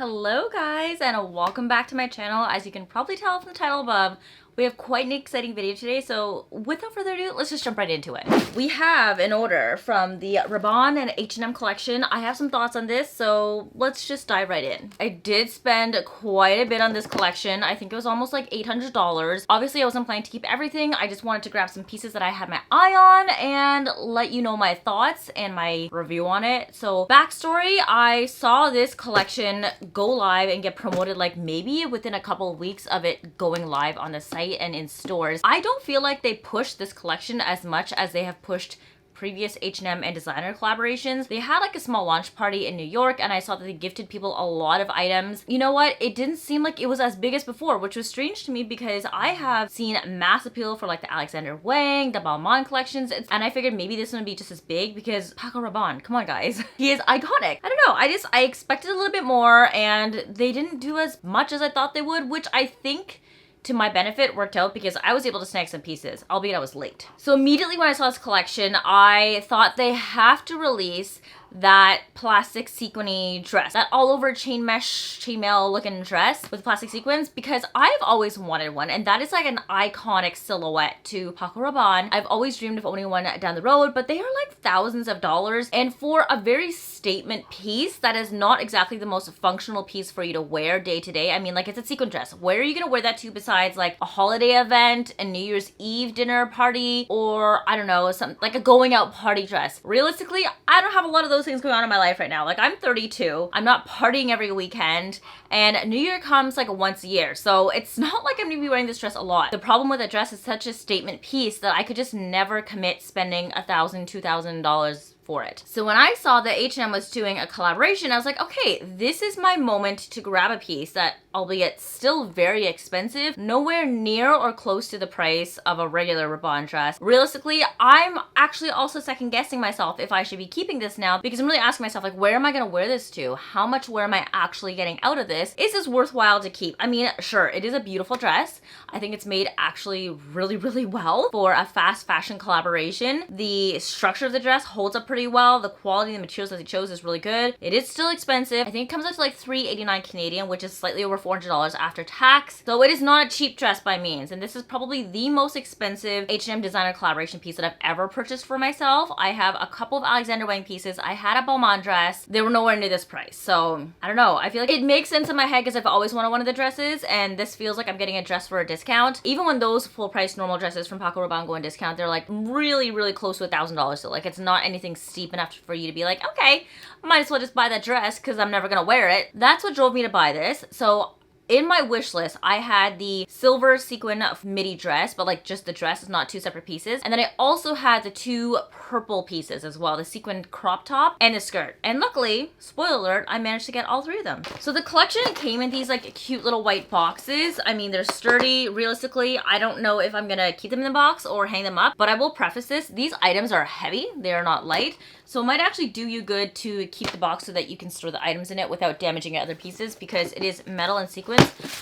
Hello guys, and welcome back to my channel. As you can probably tell from the title above, we have quite an exciting video today, so without further ado, let's just jump right into it. We have an order from the RABANNE and H&M collection. I have some thoughts on this, so let's just dive right in. I did spend quite a bit on this collection. I think it was almost like $800. Obviously, I wasn't planning to keep everything. I just wanted to grab some pieces that I had my eye on and let you know my thoughts and my review on it. So backstory, I saw this collection go live and get promoted like maybe within a couple of weeks of it going live on the site and in stores. I don't feel like they pushed this collection as much as they have pushed previous H&M and designer collaborations. They had like a small launch party in New York and I saw that they gifted people a lot of items. You know what? It didn't seem like it was as big as before, which was strange to me because I have seen mass appeal for like the Alexander Wang, the Balmain collections, and I figured maybe this one would be just as big because Paco Rabanne, come on guys, he is iconic. I don't know, I expected a little bit more and they didn't do as much as I thought they would, which I think to my benefit worked out because I was able to snag some pieces, albeit I was late. So immediately when I saw this collection, I thought they have to release that plastic sequiny dress, that all over chain mesh, chainmail looking dress with plastic sequins, because I've always wanted one, and that is like an iconic silhouette to Paco Rabanne. I've always dreamed of owning one down the road, but they are like thousands of dollars, and for a very statement piece that is not exactly the most functional piece for you to wear day to day. I mean, like, it's a sequin dress. Where are you gonna wear that to besides like a holiday event, a New Year's Eve dinner party, or I don't know, some like a going out party dress? Realistically, I don't have a lot of those things going on in my life right now. Like, I'm 32, I'm not partying every weekend, and New Year comes like once a year, so it's not like I'm gonna be wearing this dress a lot. The problem with the dress is such a statement piece that I could just never commit spending $1,000, $2,000 for it. So when I saw that H&M was doing a collaboration, I was like, okay, this is my moment to grab a piece that, albeit still very expensive, nowhere near or close to the price of a regular Rabanne dress. Realistically, I'm actually also second guessing myself if I should be keeping this now, because I'm really asking myself, like, where am I gonna wear this to? How much wear am I actually getting out of this? Is this worthwhile to keep? I mean, sure, it is a beautiful dress. I think it's made actually really, really well for a fast fashion collaboration. The structure of the dress holds up pretty well. The quality of the materials that they chose is really good. It is still expensive. I think it comes out to like $389 Canadian, which is slightly over $400 after tax. So it is not a cheap dress by means. And this is probably the most expensive H&M designer collaboration piece that I've ever purchased for myself. I have a couple of Alexander Wang pieces. I had a Balmain dress. They were nowhere near this price. So I don't know. I feel like it makes sense in my head because I've always wanted one of the dresses, and this feels like I'm getting a dress for a discount. Even when those full price normal dresses from Paco Rabanne go on discount, they're like really, really close to $1,000. So like, it's not anything steep enough for you to be like, okay, might as well just buy that dress because I'm never gonna wear it. That's what drove me to buy this. So in my wish list, I had the silver sequin midi dress, but like just the dress, is not two separate pieces. And then I also had the two purple pieces as well, the sequin crop top and the skirt. And luckily, spoiler alert, I managed to get all three of them. So the collection came in these like cute little white boxes. I mean, they're sturdy. Realistically, I don't know if I'm gonna keep them in the box or hang them up, but I will preface this. These items are heavy, they are not light. So it might actually do you good to keep the box so that you can store the items in it without damaging other pieces, because it is metal and sequins,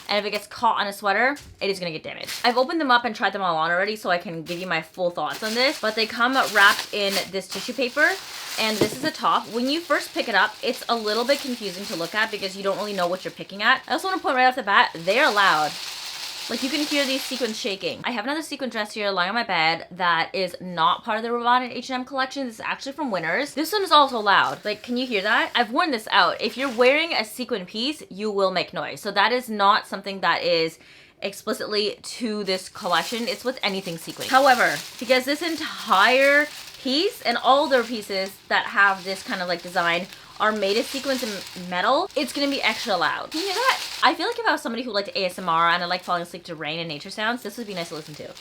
and if it gets caught on a sweater, it is gonna get damaged. I've opened them up and tried them all on already, so I can give you my full thoughts on this, but they come wrapped in this tissue paper, and this is a top. When you first pick it up, it's a little bit confusing to look at because you don't really know what you're picking at. I also want to point right off the bat, they're loud. Like, you can hear these sequins shaking. I have another sequin dress here lying on my bed that is not part of the Rabanne and H&M collection. This is actually from Winners. This one is also loud. Like, can you hear that? I've worn this out. If you're wearing a sequin piece, you will make noise. So that is not something that is explicitly to this collection. It's with anything sequin. However, because this entire piece and all their pieces that have this kind of like design are made of sequins and metal, it's gonna be extra loud. Can you hear that? I feel like if I was somebody who liked ASMR and I like falling asleep to rain and nature sounds, this would be nice to listen to.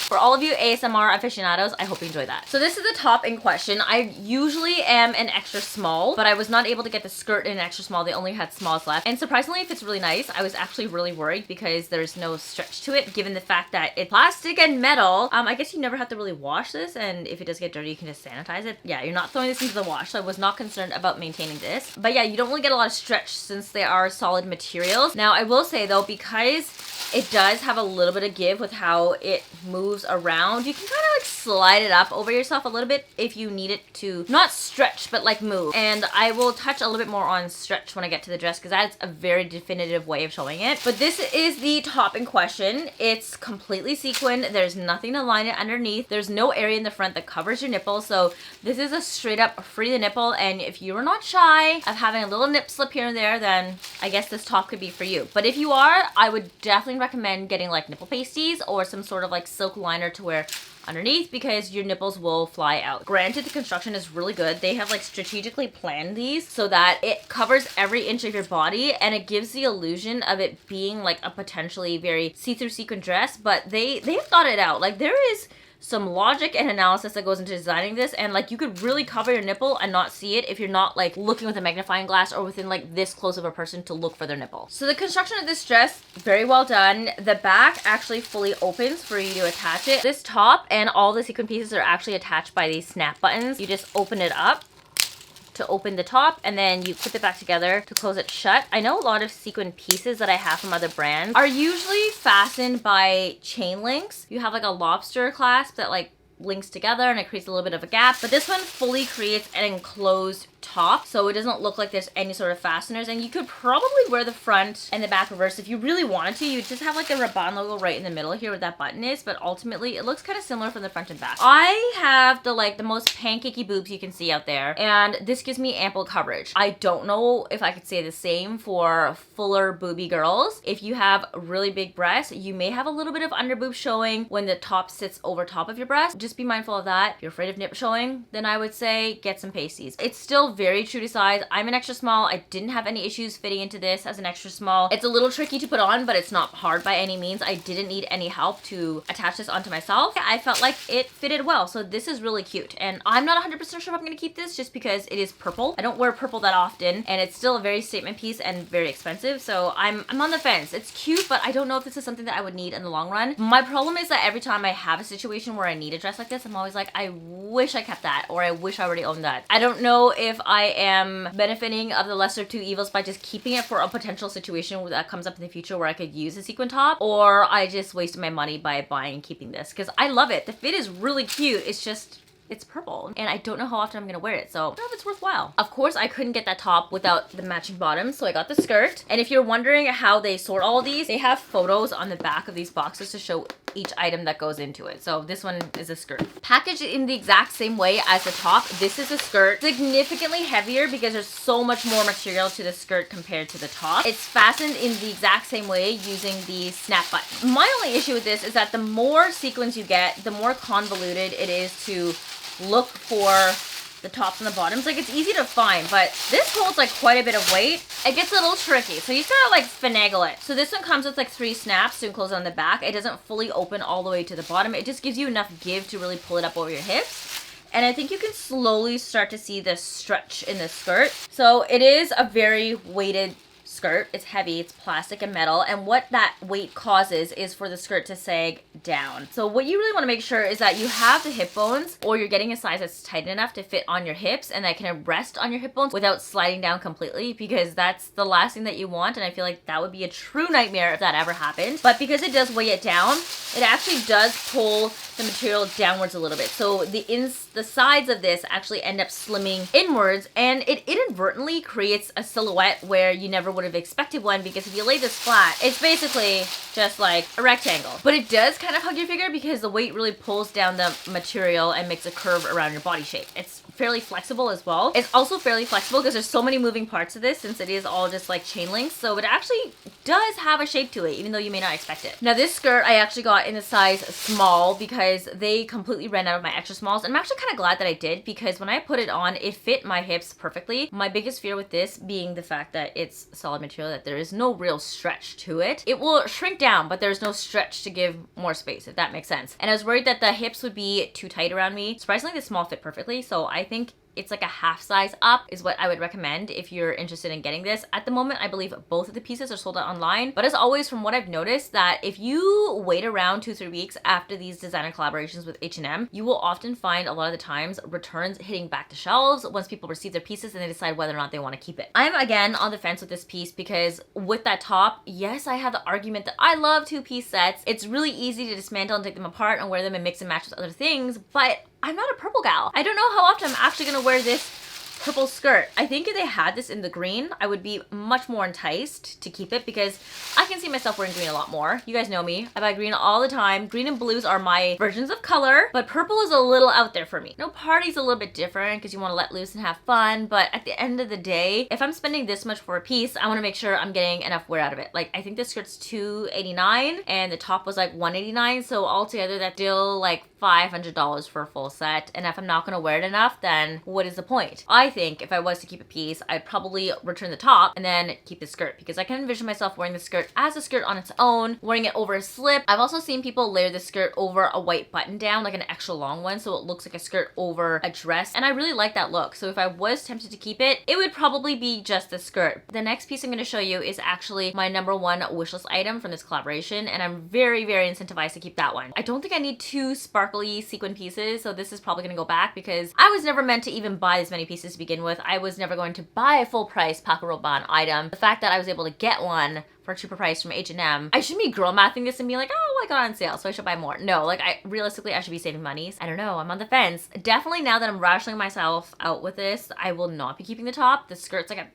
For all of you ASMR aficionados, I hope you enjoy that. So this is the top in question. I usually am an extra small, but I was not able to get the skirt in an extra small. They only had smalls left. And surprisingly, it fits really nice. I was actually really worried because there's no stretch to it, given the fact that it's plastic and metal. I guess you never have to really wash this, and if it does get dirty, you can just sanitize it. Yeah, you're not throwing this into the wash, so I was not concerned about maintaining this. But yeah, you don't really get a lot of stretch since they are solid materials. Now, I will say though, because it does have a little bit of give with how it moves moves around. You can kind of like slide it up over yourself a little bit if you need it to not stretch, but like move. And I will touch a little bit more on stretch when I get to the dress because that's a very definitive way of showing it. But this is the top in question. It's completely sequined. There's nothing to line it underneath. There's no area in the front that covers your nipple. So this is a straight up free the nipple. And if you are not shy of having a little nip slip here and there, then I guess this top could be for you. But if you are, I would definitely recommend getting like nipple pasties or some sort of like silk liner to wear underneath because your nipples will fly out. Granted, the construction is really good. They have like strategically planned these so that it covers every inch of your body and it gives the illusion of it being like a potentially very see-through sequin dress, but they've thought it out. Like there is some logic and analysis that goes into designing this, and like you could really cover your nipple and not see it if you're not like looking with a magnifying glass or within like this close of a person to look for their nipple. So the construction of this dress, very well done. The back actually fully opens for you to attach it. This top and all the sequin pieces are actually attached by these snap buttons. You just open it up to open the top and then you clip it back together to close it shut. I know a lot of sequin pieces that I have from other brands are usually fastened by chain links. You have like a lobster clasp that like links together and it creates a little bit of a gap, but this one fully creates an enclosed top, so it doesn't look like there's any sort of fasteners, and you could probably wear the front and the back reverse if you really wanted to. You just have like the RABANNE logo right in the middle here where that button is, but ultimately it looks kind of similar from the front and back. I have the most pancakey boobs you can see out there, and this gives me ample coverage. I don't know if I could say the same for fuller booby girls. If you have really big breasts, you may have a little bit of under boob showing when the top sits over top of your breast. Just be mindful of that. If you're afraid of nip showing, then I would say get some pasties. It's still very true to size. I'm an extra small. I didn't have any issues fitting into this as an extra small. It's a little tricky to put on, but it's not hard by any means. I didn't need any help to attach this onto myself. I felt like it fitted well, so this is really cute. And I'm not 100% sure if I'm going to keep this just because it is purple. I don't wear purple that often, and it's still a very statement piece and very expensive, so I'm on the fence. It's cute, but I don't know if this is something that I would need in the long run. My problem is that every time I have a situation where I need a dress like this, I'm always like, I wish I kept that, or I wish I already owned that. I don't know if I am benefiting of the lesser of two evils by just keeping it for a potential situation that comes up in the future where I could use a sequin top, or I just wasted my money by buying and keeping this because I love it. The fit is really cute. It's just, it's purple and I don't know how often I'm gonna wear it, so I don't know if it's worthwhile. Of course, I couldn't get that top without the matching bottoms, so I got the skirt. And if you're wondering how they sort all these, they have photos on the back of these boxes to show each item that goes into it. So this one is a skirt. Packaged in the exact same way as the top, this is a skirt. Significantly heavier because there's so much more material to the skirt compared to the top. It's fastened in the exact same way using the snap button. My only issue with this is that the more sequins you get, the more convoluted it is to look for the tops and the bottoms. Like, it's easy to find, but this holds like quite a bit of weight. It gets a little tricky, so you gotta like finagle it. So this one comes with like 3 snaps to enclose on the back. It doesn't fully open all the way to the bottom. It just gives you enough give to really pull it up over your hips. And I think you can slowly start to see the stretch in the skirt. So it is a very weighted skirt. It's heavy, it's plastic and metal, and what that weight causes is for the skirt to sag down. So what you really want to make sure is that you have the hip bones, or you're getting a size that's tight enough to fit on your hips and that can rest on your hip bones without sliding down completely, because that's the last thing that you want, and I feel like that would be a true nightmare if that ever happened. But because it does weigh it down, it actually does pull the material downwards a little bit. So the sides of this actually end up slimming inwards, and it inadvertently creates a silhouette where you never would have expected one, because if you lay this flat, it's basically just like a rectangle. But it does kind of hug your figure because the weight really pulls down the material and makes a curve around your body shape. It's fairly flexible as well. It's also fairly flexible because there's so many moving parts of this, since it is all just like chain links, so it actually does have a shape to it, even though you may not expect it. Now this skirt I actually got in a size small because they completely ran out of my extra smalls, and I'm actually kind of glad that I did, because when I put it on, it fit my hips perfectly. My biggest fear with this being the fact that it's solid material, that there is no real stretch to it. It will shrink down, but there's no stretch to give more space, if that makes sense. And I was worried that the hips would be too tight around me. Surprisingly, the small fit perfectly, so I think it's like a half size up is what I would recommend if you're interested in getting this. At the moment, I believe both of the pieces are sold out online, but as always, from what I've noticed, that if you wait around 2-3 weeks after these designer collaborations with H&M, you will often find a lot of the times returns hitting back to shelves once people receive their pieces and they decide whether or not they want to keep it. I'm again on the fence with this piece because with that top, yes, I have the argument that I love two-piece sets. It's really easy to dismantle and take them apart and wear them and mix and match with other things, but I'm not a purple gal. I don't know how often I'm actually gonna wear this purple skirt. I think if they had this in the green, I would be much more enticed to keep it because I can see myself wearing green a lot more. You guys know me. I buy green all the time. Green and blues are my versions of color, but purple is a little out there for me. No, party's a little bit different because you want to let loose and have fun, but at the end of the day, if I'm spending this much for a piece, I want to make sure I'm getting enough wear out of it. Like, I think this skirt's $289 and the top was like $189, so altogether that's still like $500 for a full set, and if I'm not going to wear it enough, then what is the point? I think if I was to keep a piece, I'd probably return the top and then keep the skirt because I can envision myself wearing the skirt as a skirt on its own, wearing it over a slip. I've also seen people layer the skirt over a white button down, like an extra long one, so it looks like a skirt over a dress, and I really like that look. So if I was tempted to keep it, it would probably be just the skirt. The next piece I'm going to show you is actually my #1 wishlist item from this collaboration, and I'm very, very incentivized to keep that one. I don't think I need 2 sparkly sequin pieces, so this is probably going to go back because I was never meant to even buy this many pieces to begin with. I was never going to buy a full price Paco Rabanne item. The fact that I was able to get one for a cheaper price from H&M, I shouldn't be girl mathing this and being like, oh, I got on sale, so I should buy more. No, like, realistically, I should be saving money. I don't know, I'm on the fence. Definitely now that I'm rationing myself out with this, I will not be keeping the top. The skirt's like a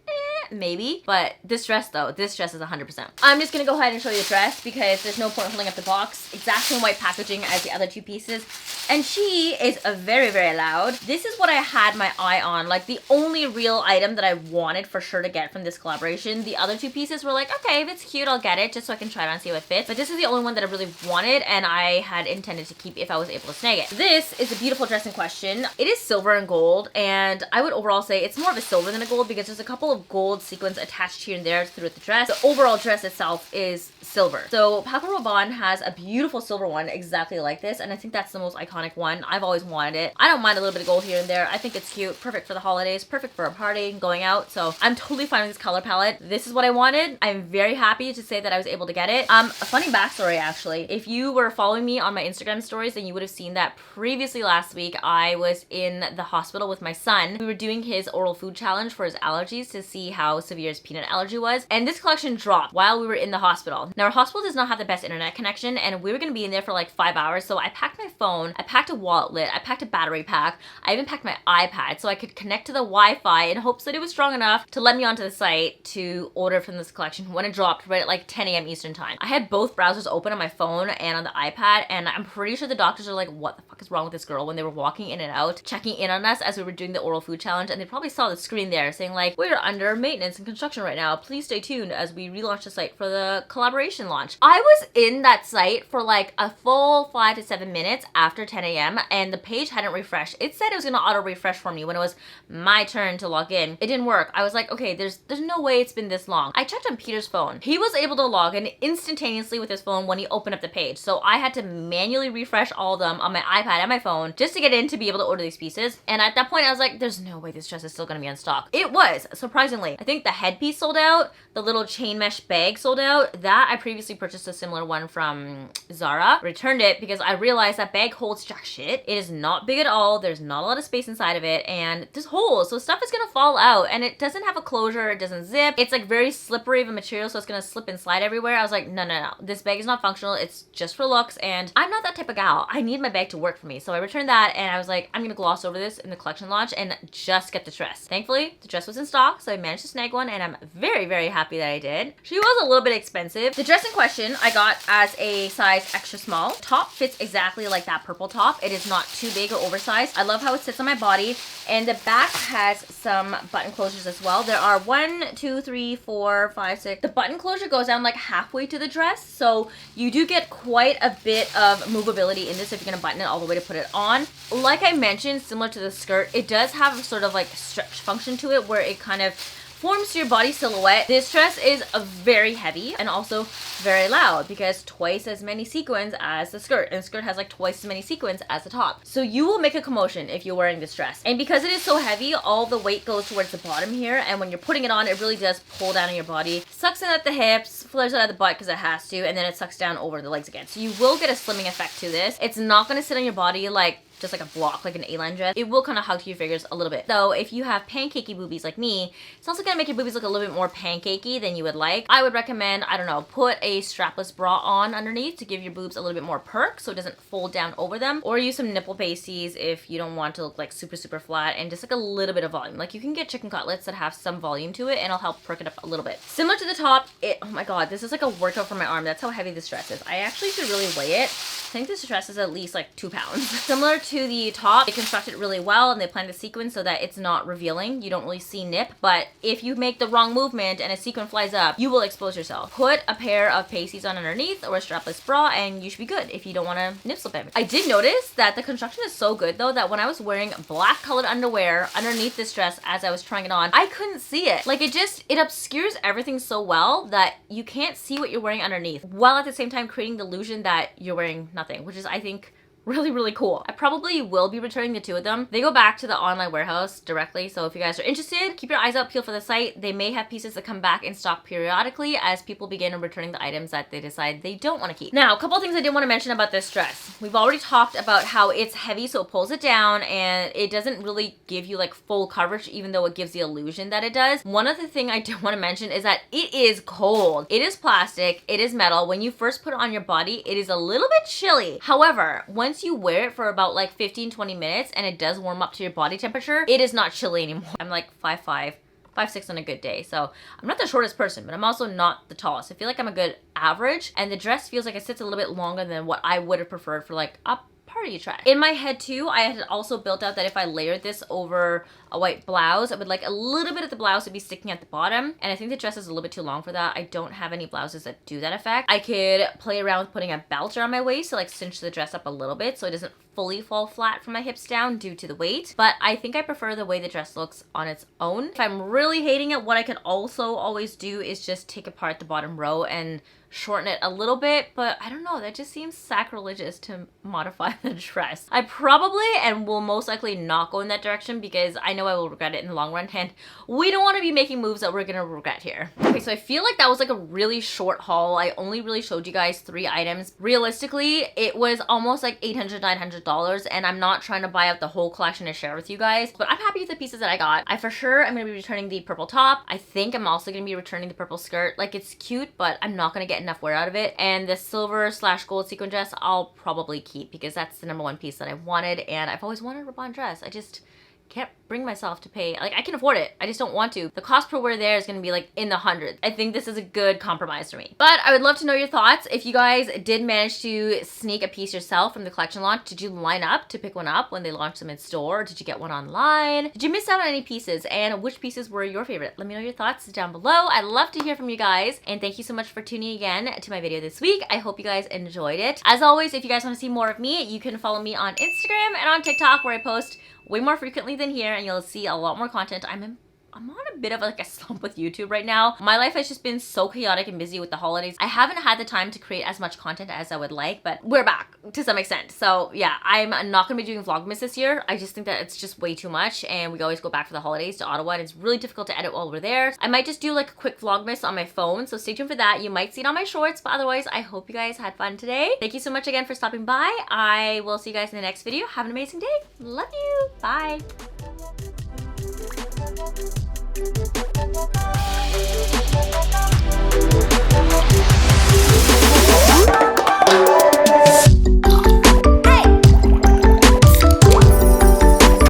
maybe, but this dress though, this dress is 100%. I'm just gonna go ahead and show you the dress because there's no point holding up the box. Exact white packaging as the other 2 pieces. And she is a very, very loud. This is what I had my eye on, like the only real item that I wanted for sure to get from this collaboration. The other 2 pieces were like, okay, if it's cute, I'll get it just so I can try it on and see how it fits. But this is the only one that I really wanted and I had intended to keep if I was able to snag it. This is a beautiful dress in question. It is silver and gold, and I would overall say it's more of a silver than a gold because there's a couple of gold sequins attached here and there throughout the dress. The overall dress itself is silver. So Paco Rabanne has a beautiful silver one exactly like this, and I think that's the most iconic one. I've always wanted it. I don't mind a little bit of gold here and there. I think it's cute, perfect for the holidays, perfect for a party, going out. So I'm totally fine with this color palette. This is what I wanted. I'm very happy to say that I was able to get it. A funny backstory actually. If you were following me on my Instagram stories, then you would have seen that previously last week I was in the hospital with my son. We were doing his oral food challenge for his allergies to see how severe his peanut allergy was, and this collection dropped while we were in the hospital. Now our hospital does not have the best internet connection, and we were going to be in there for like 5 hours, so I packed my phone, I packed a wallet lid, I packed a battery pack, I even packed my iPad so I could connect to the Wi-Fi in hopes that it was strong enough to let me onto the site to order from this collection when it dropped right at like 10 a.m. Eastern time. I had both browsers open on my phone and on the iPad, and I'm pretty sure the doctors are like, what the fuck is wrong with this girl, when they were walking in and out, checking in on us as we were doing the oral food challenge, and they probably saw the screen there saying like, we're under maintenance and construction right now. Please stay tuned as we relaunch the site for the collaboration launch. I was in that site for like a full 5 to 7 minutes after 10 a.m. and the page hadn't refreshed. It said it was gonna auto refresh for me when it was my turn to log in. It didn't work. I was like, okay, there's no way it's been this long. I checked on Peter's phone. He was able to log in instantaneously with his phone when he opened up the page. So I had to manually refresh all of them on my iPad and my phone just to get in to be able to order these pieces. And at that point I was like, there's no way this dress is still gonna be in stock. It was, surprisingly. I think the headpiece sold out, the little chain mesh bag sold out. That I previously purchased a similar one from Zara, returned it because I realized that bag holds jack shit. It is not big at all. There's not a lot of space inside of it, and there's holes, so stuff is gonna fall out, and it doesn't have a closure, it doesn't zip. It's like very slippery of a material, so it's gonna slip and slide everywhere. I was like, no, this bag is not functional. It's just for looks, and I'm not that type of gal. I need my bag to work for me. So I returned that, and I was like, I'm gonna gloss over this in the collection launch and just get the dress. Thankfully, the dress was in stock, so I managed to snag one, and I'm very, very happy that I did. She was a little bit expensive. The dress in question I got as a size extra small. Top fits exactly like that purple top. It is not too big or oversized. I love how it sits on my body, and the back has some button closures as well. There are 1, 2, 3, 4, 5, 6. The button closure goes down like halfway to the dress, so you do get quite a bit of movability in this if you're gonna button it all the way to put it on. Like I mentioned, similar to the skirt, it does have sort of like stretch function to it where it kind of conforms to your body silhouette. This dress is very heavy and also very loud because twice as many sequins as the skirt, and the skirt has like twice as many sequins as the top. So you will make a commotion if you're wearing this dress. And because it is so heavy, all the weight goes towards the bottom here, and when you're putting it on, it really does pull down on your body. Sucks in at the hips, flares out at the butt because it has to, and then it sucks down over the legs again. So you will get a slimming effect to this. It's not going to sit on your body like just like a block, like an A-line dress. It will kind of hug to your figures a little bit. So if you have pancakey boobies like me, it's also gonna make your boobies look a little bit more pancakey than you would like. I would recommend, I don't know, put a strapless bra on underneath to give your boobs a little bit more perk so it doesn't fold down over them, or use some nipple pasties if you don't want to look like super flat, and just like a little bit of volume. Like you can get chicken cutlets that have some volume to it and it'll help perk it up a little bit. Similar to the top, oh my god, this is like a workout for my arm. That's how heavy this dress is. I actually should really weigh it. I think this dress is at least like 2 pounds. Similar to the top, they construct it really well and they plan the sequin so that it's not revealing. You don't really see nip, but if you make the wrong movement and a sequin flies up, you will expose yourself. Put a pair of pasties on underneath or a strapless bra and you should be good if you don't want to nip slip it. I did notice that the construction is so good though that when I was wearing black colored underwear underneath this dress as I was trying it on, I couldn't see it. Like it obscures everything so well that you can't see what you're wearing underneath, while at the same time creating the illusion that you're wearing nothing, which is, I think, really cool. I probably will be returning the 2 of them. They go back to the online warehouse directly, so if you guys are interested, keep your eyes out peeled for the site. They may have pieces that come back in stock periodically as people begin returning the items that they decide they don't want to keep. Now, a couple of things I did want to mention about this dress. We've already talked about how it's heavy, so it pulls it down and it doesn't really give you like full coverage, even though it gives the illusion that it does. One other thing I do want to mention is that it is cold. It is plastic, it is metal. When you first put it on your body, it is a little bit chilly. However, once you wear it for about like 15-20 minutes and it does warm up to your body temperature, it is not chilly anymore. I'm like 5'5", 5'6" on a good day, so I'm not the shortest person, but I'm also not the tallest. I feel like I'm a good average, and the dress feels like it sits a little bit longer than what I would have preferred for like a party dress. In my head too, I had also built out that if I layered this over a white blouse, I would like a little bit of the blouse to be sticking at the bottom, and I think the dress is a little bit too long for that. I don't have any blouses that do that effect. I could play around with putting a belt around my waist to like cinch the dress up a little bit so it doesn't fully fall flat from my hips down due to the weight, but I think I prefer the way the dress looks on its own. If I'm really hating it, what I could also always do is just take apart the bottom row and shorten it a little bit, but I don't know, that just seems sacrilegious to modify the dress. I probably and will most likely not go in that direction because I know I will regret it in the long run, and we don't want to be making moves that we're gonna regret here. Okay, so I feel like that was like a really short haul. I only really showed you guys 3 items. Realistically, it was almost like $800, $900, and I'm not trying to buy out the whole collection to share with you guys, but I'm happy with the pieces that I got. I for sure am gonna be returning the purple top. I think I'm also gonna be returning the purple skirt. Like, it's cute, but I'm not gonna get enough wear out of it. And the silver/gold sequin dress I'll probably keep because that's the #1 piece that I wanted, and I've always wanted a RABANNE dress. I just can't bring myself to pay. Like, I can afford it, I just don't want to. The cost per wear there is gonna be like in the hundreds. I think this is a good compromise for me. But I would love to know your thoughts. If you guys did manage to sneak a piece yourself from the collection launch, did you line up to pick one up when they launched them in store? Or did you get one online? Did you miss out on any pieces, and which pieces were your favorite? Let me know your thoughts down below. I'd love to hear from you guys, and thank you so much for tuning again to my video this week. I hope you guys enjoyed it. As always, if you guys want to see more of me, you can follow me on Instagram and on TikTok, where I post way more frequently than here, and you'll see a lot more content. I'm on a bit of like a slump with YouTube right now. My life has just been so chaotic and busy with the holidays. I haven't had the time to create as much content as I would like, but we're back to some extent. So yeah, I'm not gonna be doing Vlogmas this year. I just think that it's just way too much, and we always go back for the holidays to Ottawa, and it's really difficult to edit while we're there. I might just do like a quick Vlogmas on my phone, so stay tuned for that. You might see it on my shorts, but otherwise, I hope you guys had fun today. Thank you so much again for stopping by. I will see you guys in the next video. Have an amazing day. Love you. Bye.